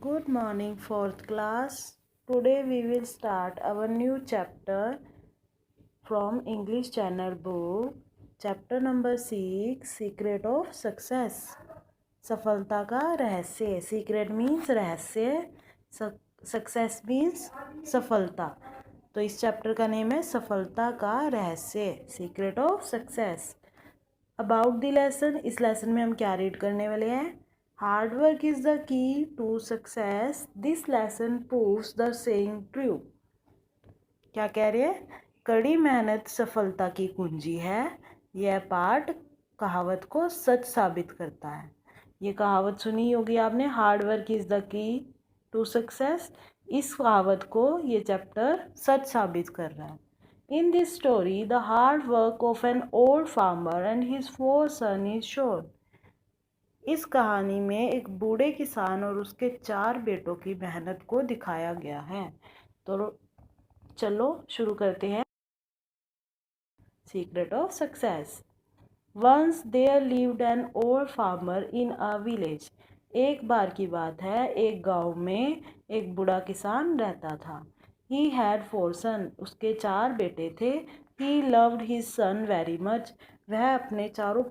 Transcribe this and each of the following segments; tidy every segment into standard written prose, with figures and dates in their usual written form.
Good morning, fourth class. Today we will start our new chapter from English Channel book. Chapter number 6, Secret of Success. सफलता का रहस्य. Secret means रहस्य. Success means सफलता. तो इस chapter का name है सफलता का रहस्य. Secret of Success. About the lesson. इस लेसन में हम क्या रीड करने वाले हैं? Hard work is the key to success. This lesson proves the saying true. क्या कह रहे हैं? कड़ी मेहनत सफलता की कुंजी है. यह पाठ कहावत को सच साबित करता है. ये कहावत सुनी होगी आपने, hard work is the key to success. इस कहावत को ये चैप्टर सच साबित कर रहा है. In this story, the hard work of an old farmer and his 4 sons is shown. इस कहानी में एक बूढ़े किसान और उसके 4 बेटों की मेहनत को दिखाया गया है. तो चलो शुरू करते हैं. Secret of success. Once there lived an old farmer in a village. एक बार की बात है, एक गांव में एक बूढ़ा किसान रहता था. He had 4 son. उसके 4 बेटे थे. He loved his son very much. वह अपने चारों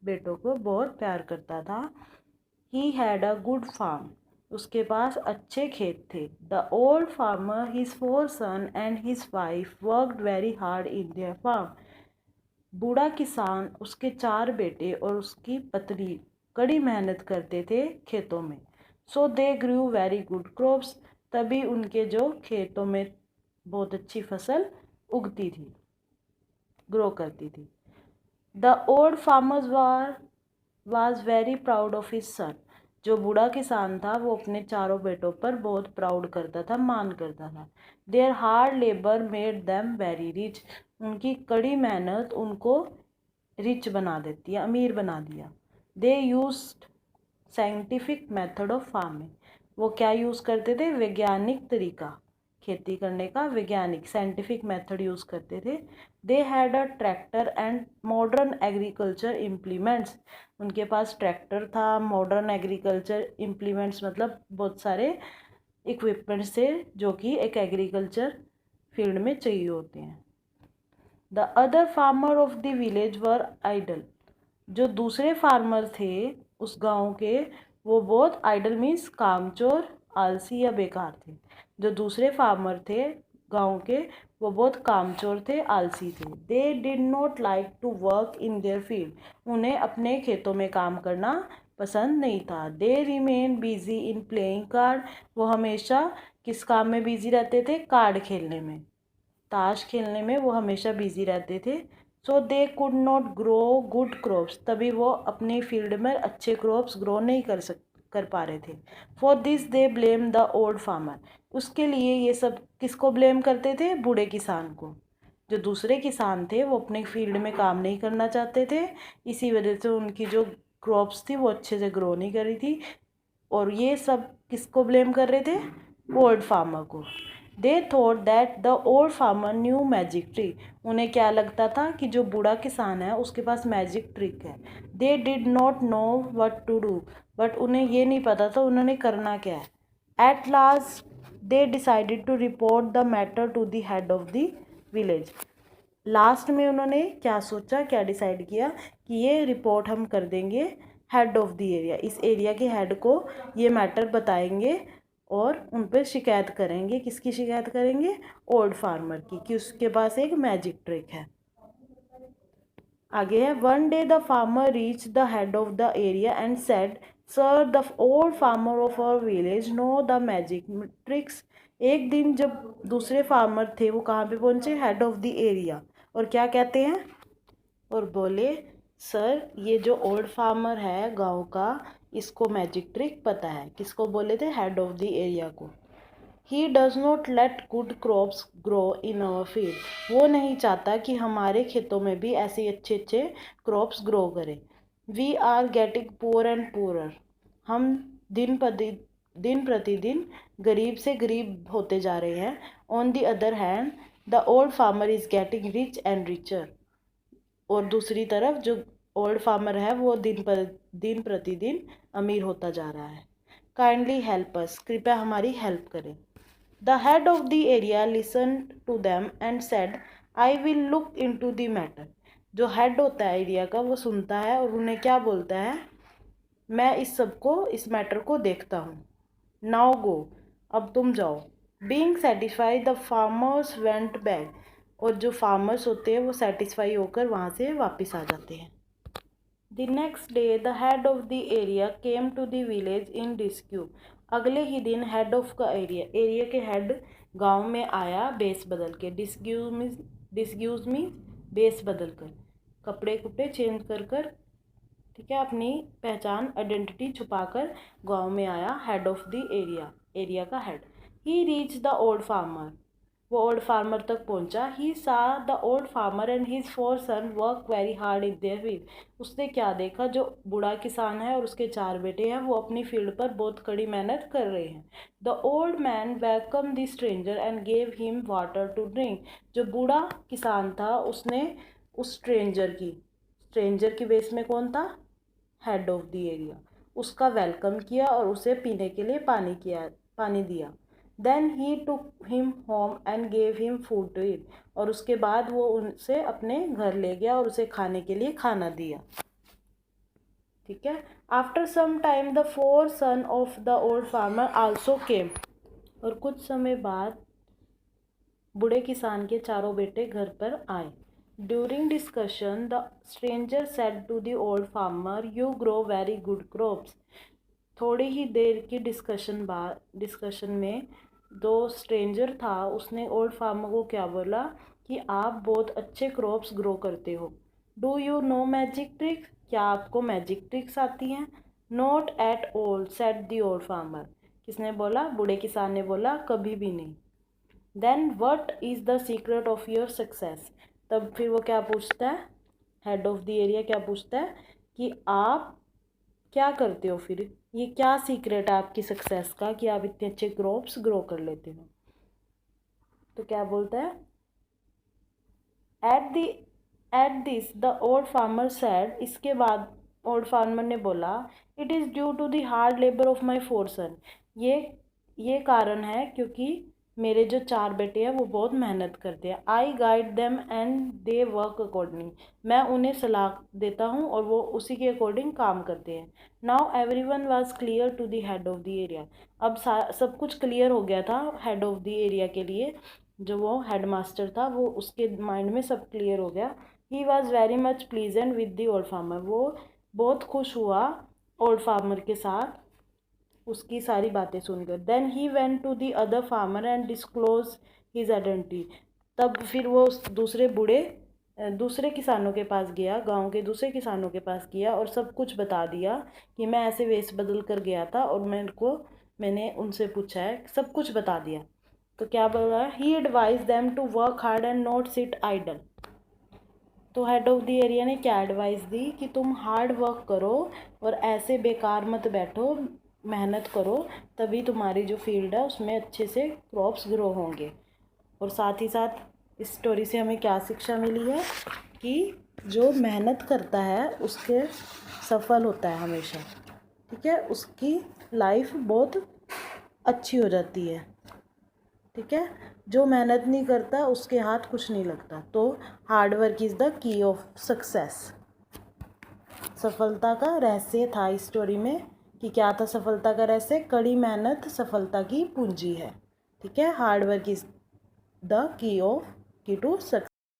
बेटों को बहुत प्यार करता था. He had a good farm. उसके पास अच्छे खेत थे. The old farmer, his 4 son and his wife worked very hard in their farm. बूढ़ा किसान, उसके 4 बेटे और उसकी पत्नी कड़ी मेहनत करते थे खेतों में. सो दे ग्रू वेरी गुड क्रॉप्स. तभी उनके जो खेतों में बहुत अच्छी फसल उगती थी, ग्रो करती थी. The old farmers was very proud of his son. जो बूढ़ा किसान था वो अपने चारों बेटों पर बहुत प्राउड करता था, मान करता था. There hard labour made them very rich. उनकी कड़ी मेहनत उनको रिच बना देती है, अमीर बना दिया. They used scientific method of farming. वो क्या यूज़ करते थे? वैज्ञानिक तरीका खेती करने का, वैज्ञानिक साइंटिफिक मेथड यूज़ करते थे. They had a tractor and modern agriculture implements. उनके पास ट्रैक्टर था, मॉडर्न एग्रीकल्चर इम्प्लीमेंट्स मतलब बहुत सारे इक्विपमेंट्स थे जो कि एक एग्रीकल्चर फील्ड में चाहिए होते हैं. The other farmer of the village were idle. जो दूसरे फार्मर थे उस गांव के, वो बहुत आइडल मीन्स कामचोर, आलसी या बेकार थे. जो दूसरे फार्मर थे गांव के, वो बहुत कामचोर थे, आलसी थे. They did not like to work in their field. उन्हें अपने खेतों में काम करना पसंद नहीं था. They remain busy in playing card. वो हमेशा किस काम में बिजी रहते थे? कार्ड खेलने में, ताश खेलने में वो हमेशा बिजी रहते थे. So they could not grow good crops. तभी वो अपने फील्ड में अच्छे क्रॉप्स ग्रो नहीं कर पा रहे थे. For this they blame the old farmer. उसके लिए ये सब किसको ब्लेम करते थे? बूढ़े किसान को. जो दूसरे किसान थे वो अपने फील्ड में काम नहीं करना चाहते थे, इसी वजह से उनकी जो क्रॉप्स थी वो अच्छे से ग्रो नहीं कर रही थी. और ये सब किसको ब्लेम कर रहे थे? ओल्ड फार्मर को. They thought that the old farmer new magic trick. उन्हें क्या लगता था कि जो बूढ़ा किसान है उसके पास मैजिक ट्रिक है. They did not know what to do. But उन्हें ये नहीं पता था उन्होंने करना क्या है. At last they decided to report the matter to the head of the village. लास्ट में उन्होंने क्या सोचा, क्या डिसाइड किया कि ये रिपोर्ट हम कर देंगे हेड ऑफ द एरिया. इस एरिया के हेड को ये मैटर बताएंगे और उन पर शिकायत करेंगे. किसकी शिकायत करेंगे? ओल्ड फार्मर की, कि उसके पास एक मैजिक ट्रिक है. आगे है. One day the farmer reach the head of the area and said, sir the old farmer of our village know the magic tricks. एक दिन जब दूसरे फार्मर थे वो कहाँ पे पहुँचे? Head of the area. और क्या कहते हैं? और बोले, सर ये जो ओल्ड फार्मर है गांव का, इसको मैजिक ट्रिक पता है. किसको बोले थे? हेड ऑफ द एरिया को. He does not let good crops grow in our field. वो नहीं चाहता कि हमारे खेतों में भी ऐसे अच्छे अच्छे क्रॉप्स ग्रो करें. We are getting poor and poorer. हम दिन प्रतिदिन गरीब से गरीब होते जा रहे हैं. On the other hand the old farmer is getting rich and richer. और दूसरी तरफ जो ओल्ड फार्मर है वो दिन प्रतिदिन अमीर होता जा रहा है. काइंडली हेल्प अस, कृपया हमारी हेल्प करें। The head of the area listen to them and said, I will look into the matter. जो हेड होता है एरिया का वो सुनता है और उन्हें क्या बोलता है, मैं इस मैटर को देखता हूँ। नाउ गो, अब तुम जाओ। Being satisfied the farmers went back, और जो फार्मर्स होते हैं वो सेटिस्फाई होकर वहाँ से वापस आ जाते हैं। The next day the head of the area came to the village in discuss. अगले ही दिन हेड ऑफ का एरिया के हेड गांव में आया बेस बदल के। डिस्क्यूज मीन बेस बदल कर, कपड़े कुपड़े चेंज कर, ठीक है, अपनी पहचान आइडेंटिटी छुपाकर गांव में आया हेड ऑफ द एरिया का head. He reach the old farmer, वो ओल्ड फार्मर तक पहुंचा। He saw the old farmer and his 4 son work very hard in their field. उसने क्या देखा, जो बूढ़ा किसान है और उसके 4 बेटे हैं वो अपनी फील्ड पर बहुत कड़ी मेहनत कर रहे हैं। The old man welcome the stranger and gave him water to drink. जो बूढ़ा किसान था उसने उस स्ट्रेंजर की बेस में कौन था, हेड ऑफ द एरिया, उसका वेलकम किया और उसे पीने के लिए पानी दिया। Then he took him home and gave him food to eat, और उसके बाद वो उनसे अपने घर ले गया और उसे खाने के लिए खाना दिया। ठीक है। After some time the 4 son of the old farmer also came, और कुछ समय बाद बूढ़े किसान के 4 बेटे घर पर आए। During discussion the stranger said to the old farmer, you grow very good crops. थोड़ी ही देर की डिस्कशन में जो स्ट्रेंजर था उसने ओल्ड फार्मर को क्या बोला कि आप बहुत अच्छे क्रॉप्स ग्रो करते हो। Do you know magic tricks, क्या आपको मैजिक ट्रिक्स आती हैं। Not at all said the old farmer, किसने बोला, बूढ़े किसान ने बोला, कभी भी नहीं। Then what is the secret of your success, तब फिर वो क्या पूछता है, हेड ऑफ द एरिया क्या पूछता है कि आप क्या करते हो, फिर ये क्या सीक्रेट है आपकी सक्सेस का कि आप इतने अच्छे क्रॉप्स ग्रो कर लेते हो। तो क्या बोलता है, at this the old farmer said, इसके बाद ओल्ड फार्मर ने बोला, it is due to the hard labour of my 4 son, ये कारण है क्योंकि मेरे जो 4 बेटे हैं वो बहुत मेहनत करते हैं। आई guide them and they work according, मैं उन्हें सलाह देता हूँ और वो उसी के अकॉर्डिंग काम करते हैं। Now everyone was clear to the head of the area, अब सब कुछ क्लियर हो गया था हेड ऑफ द एरिया के लिए, जो वो हेड मास्टर था वो उसके माइंड में सब क्लियर हो गया। He was very much pleasant with the old farmer, वो बहुत खुश हुआ ओल्ड फार्मर के साथ उसकी सारी बातें सुनकर। Then he went to the other farmer and disclose his identity, तब फिर वो दूसरे किसानों के पास गया, गांव के दूसरे किसानों के पास गया और सब कुछ बता दिया कि मैं ऐसे वेश बदल कर गया था और मैंने उनसे पूछा है, सब कुछ बता दिया। तो क्या बोल रहा है, he advise them to work hard and not sit idle. तो हेड ऑफ द एरिया ने क्या एडवाइस दी कि तुम हार्ड वर्क करो और ऐसे बेकार मत बैठो, मेहनत करो, तभी तुम्हारी जो फील्ड है उसमें अच्छे से क्रॉप्स ग्रो होंगे। और साथ ही साथ इस स्टोरी से हमें क्या शिक्षा मिली है कि जो मेहनत करता है उसके सफल होता है हमेशा, ठीक है, उसकी लाइफ बहुत अच्छी हो जाती है। ठीक है, जो मेहनत नहीं करता उसके हाथ कुछ नहीं लगता। तो हार्ड वर्क इज़ द की ऑफ सक्सेस। सफलता का रहस्य था इस स्टोरी में कि क्या था सफलता का रहस्य, कड़ी मेहनत सफलता की पूंजी है। ठीक है, hard work is the key to success.